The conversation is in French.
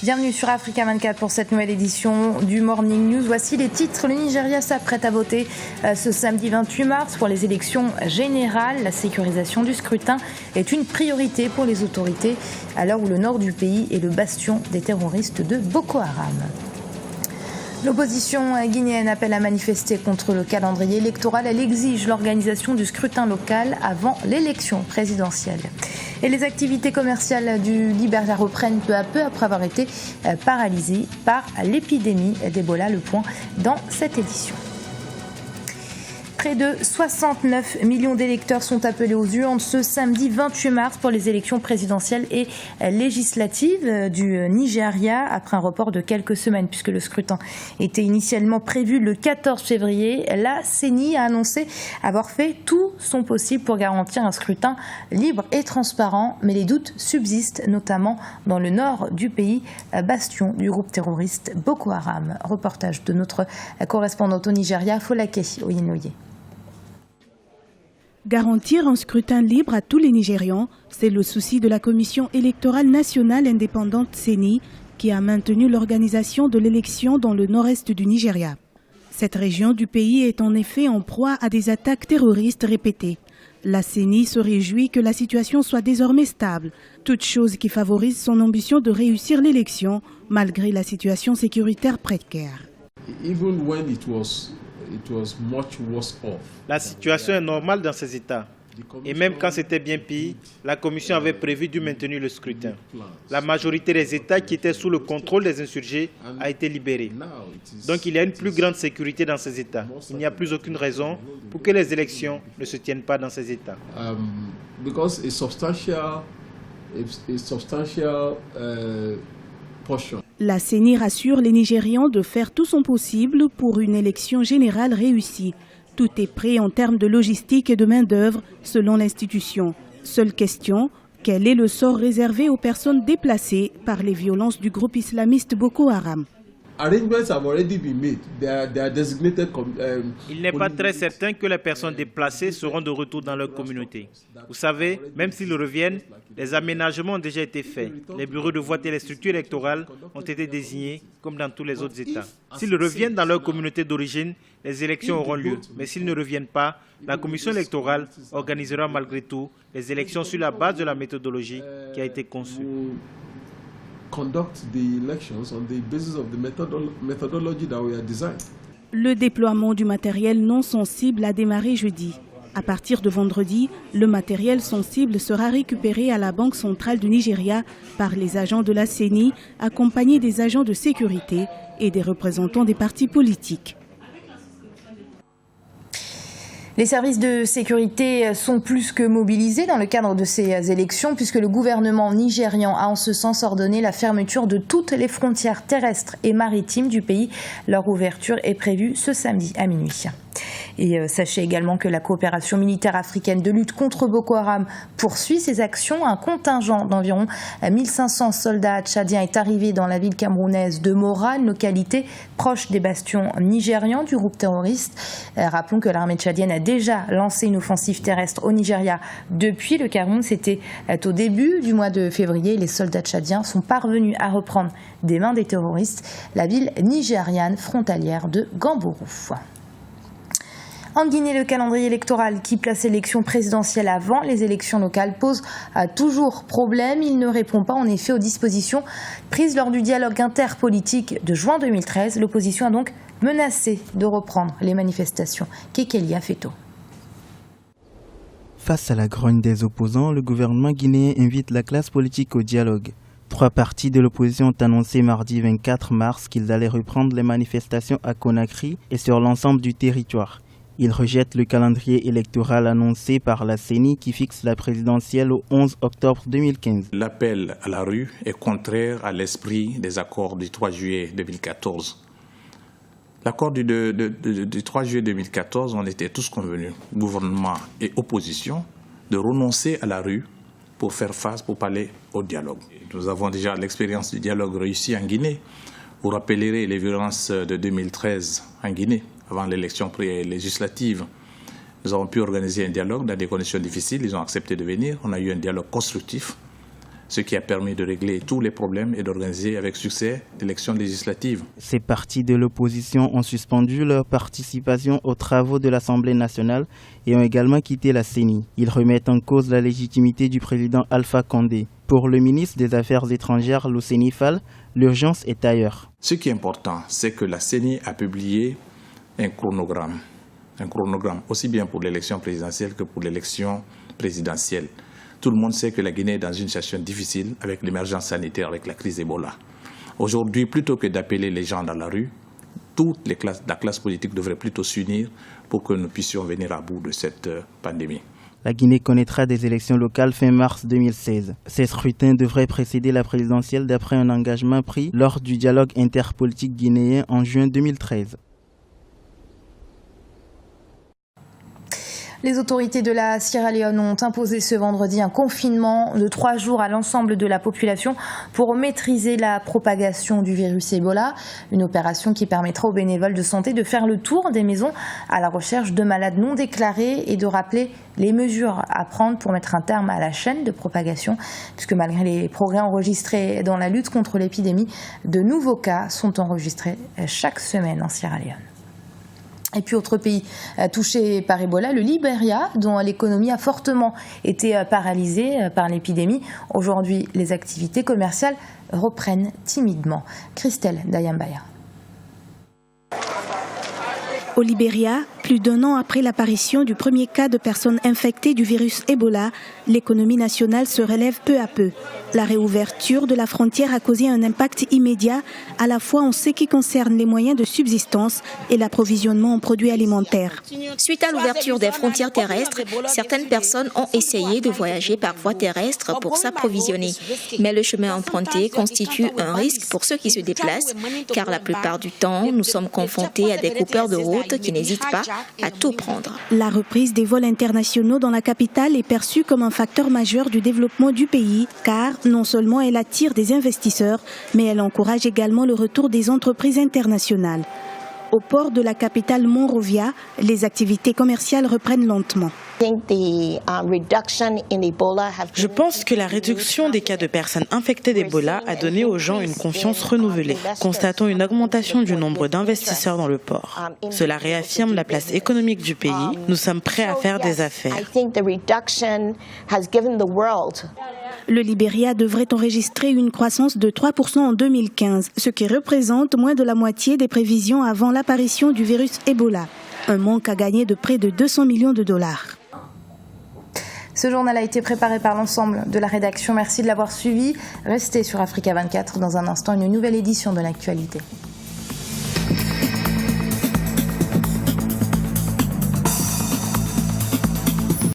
Bienvenue sur Africa 24 pour cette nouvelle édition du Morning News. Voici les titres. Le Nigeria s'apprête à voter ce samedi 28 mars pour les élections générales. La sécurisation du scrutin est une priorité pour les autorités à l'heure où le nord du pays est le bastion des terroristes de Boko Haram. L'opposition guinéenne appelle à manifester contre le calendrier électoral. Elle exige l'organisation du scrutin local avant l'élection présidentielle. Et les activités commerciales du Liberia reprennent peu à peu après avoir été paralysées par l'épidémie d'Ebola. Le point dans cette édition. Près de 69 millions d'électeurs sont appelés aux urnes ce samedi 28 mars pour les élections présidentielles et législatives du Nigeria, après un report de quelques semaines puisque le scrutin était initialement prévu le 14 février. La CENI a annoncé avoir fait tout son possible pour garantir un scrutin libre et transparent, mais les doutes subsistent, notamment dans le nord du pays, bastion du groupe terroriste Boko Haram. Reportage de notre correspondante au Nigeria, Folake Oyinoye. Garantir un scrutin libre à tous les Nigérians, c'est le souci de la Commission électorale nationale indépendante CENI qui a maintenu l'organisation de l'élection dans le nord-est du Nigeria. Cette région du pays est en effet en proie à des attaques terroristes répétées. La CENI se réjouit que la situation soit désormais stable, toute chose qui favorise son ambition de réussir l'élection malgré la situation sécuritaire précaire. La situation est normale dans ces États. Et même quand c'était bien pire, la Commission avait prévu de maintenir le scrutin. La majorité des États qui étaient sous le contrôle des insurgés a été libérée. Donc il y a une plus grande sécurité dans ces États. Il n'y a plus aucune raison pour que les élections ne se tiennent pas dans ces États. La CENI rassure les Nigérians de faire tout son possible pour une élection générale réussie. Tout est prêt en termes de logistique et de main-d'œuvre, selon l'institution. Seule question, quel est le sort réservé aux personnes déplacées par les violences du groupe islamiste Boko Haram? Il n'est pas très certain que les personnes déplacées seront de retour dans leur communauté. Vous savez, même s'ils reviennent, les aménagements ont déjà été faits. Les bureaux de vote et les structures électorales ont été désignés comme dans tous les autres États. S'ils reviennent dans leur communauté d'origine, les élections auront lieu. Mais s'ils ne reviennent pas, la commission électorale organisera malgré tout les élections sur la base de la méthodologie qui a été conçue. Le déploiement du matériel non sensible a démarré jeudi. À partir de vendredi, le matériel sensible sera récupéré à la Banque centrale du Nigeria par les agents de la CENI, accompagnés des agents de sécurité et des représentants des partis politiques. Les services de sécurité sont plus que mobilisés dans le cadre de ces élections puisque le gouvernement nigérian a en ce sens ordonné la fermeture de toutes les frontières terrestres et maritimes du pays. Leur ouverture est prévue ce samedi à minuit. Et sachez également que la coopération militaire africaine de lutte contre Boko Haram poursuit ses actions. Un contingent d'environ 1500 soldats tchadiens est arrivé dans la ville camerounaise de Mora, une localité proche des bastions nigérians du groupe terroriste. Rappelons que l'armée tchadienne a déjà lancé une offensive terrestre au Nigeria depuis le Cameroun. C'était au début du mois de février. Les soldats tchadiens sont parvenus à reprendre des mains des terroristes la ville nigériane frontalière de Gambourou. En Guinée, le calendrier électoral qui place l'élection présidentielle avant les élections locales pose toujours problème. Il ne répond pas en effet aux dispositions prises lors du dialogue interpolitique de juin 2013. L'opposition a donc menacé de reprendre les manifestations. Kekelia Feto. Face à la grogne des opposants, le gouvernement guinéen invite la classe politique au dialogue. 3 partis de l'opposition ont annoncé mardi 24 mars qu'ils allaient reprendre les manifestations à Conakry et sur l'ensemble du territoire. Ils rejettent le calendrier électoral annoncé par la CENI qui fixe la présidentielle au 11 octobre 2015. L'appel à la rue est contraire à l'esprit des accords du 3 juillet 2014. L'accord du 3 juillet 2014, on était tous convenus, gouvernement et opposition, de renoncer à la rue pour faire face, pour parler au dialogue. Nous avons déjà l'expérience du dialogue réussi en Guinée. Vous rappellerez les violences de 2013 en Guinée, avant l'élection législative. Nous avons pu organiser un dialogue dans des conditions difficiles. Ils ont accepté de venir. On a eu un dialogue constructif. ce qui a permis de régler tous les problèmes et d'organiser avec succès l'élection législative. Ces partis de l'opposition ont suspendu leur participation aux travaux de l'Assemblée nationale et ont également quitté la CENI. Ils remettent en cause la légitimité du président Alpha Condé. Pour le ministre des Affaires étrangères, Luceni Fall, l'urgence est ailleurs. Ce qui est important, c'est que la CENI a publié un chronogramme aussi bien pour l'élection présidentielle que pour l'élection présidentielle. Tout le monde sait que la Guinée est dans une situation difficile avec l'émergence sanitaire, avec la crise Ebola. Aujourd'hui, plutôt que d'appeler les gens dans la rue, la classe politique devrait plutôt s'unir pour que nous puissions venir à bout de cette pandémie. La Guinée connaîtra des élections locales fin mars 2016. Ces scrutins devraient précéder la présidentielle d'après un engagement pris lors du dialogue interpolitique guinéen en juin 2013. Les autorités de la Sierra Leone ont imposé ce vendredi un confinement de 3 jours à l'ensemble de la population pour maîtriser la propagation du virus Ebola. Une opération qui permettra aux bénévoles de santé de faire le tour des maisons à la recherche de malades non déclarés et de rappeler les mesures à prendre pour mettre un terme à la chaîne de propagation, puisque malgré les progrès enregistrés dans la lutte contre l'épidémie, de nouveaux cas sont enregistrés chaque semaine en Sierra Leone. Et puis autre pays touché par Ebola, le Libéria, dont l'économie a fortement été paralysée par l'épidémie. Aujourd'hui, les activités commerciales reprennent timidement. Christelle Dayambaya. Au Libéria, plus d'1 an après l'apparition du premier cas de personnes infectées du virus Ebola, l'économie nationale se relève peu à peu. La réouverture de la frontière a causé un impact immédiat, à la fois en ce qui concerne les moyens de subsistance et l'approvisionnement en produits alimentaires. Suite à l'ouverture des frontières terrestres, certaines personnes ont essayé de voyager par voie terrestre pour s'approvisionner. Mais le chemin emprunté constitue un risque pour ceux qui se déplacent, car la plupart du temps, nous sommes confrontés à des coupeurs de route qui n'hésitent pas à tout prendre. La reprise des vols internationaux dans la capitale est perçue comme un facteur majeur du développement du pays, car non seulement elle attire des investisseurs, mais elle encourage également le retour des entreprises internationales. Au port de la capitale Monrovia, les activités commerciales reprennent lentement. Je pense que la réduction des cas de personnes infectées d'Ebola a donné aux gens une confiance renouvelée. Constatons une augmentation du nombre d'investisseurs dans le port. Cela réaffirme la place économique du pays. Nous sommes prêts à faire des affaires. Le Libéria devrait enregistrer une croissance de 3% en 2015, ce qui représente moins de la moitié des prévisions avant l'apparition du virus Ebola. Un manque à gagner de près de 200 millions de dollars. Ce journal a été préparé par l'ensemble de la rédaction. Merci de l'avoir suivi. Restez sur Africa 24. Dans un instant, une nouvelle édition de l'actualité.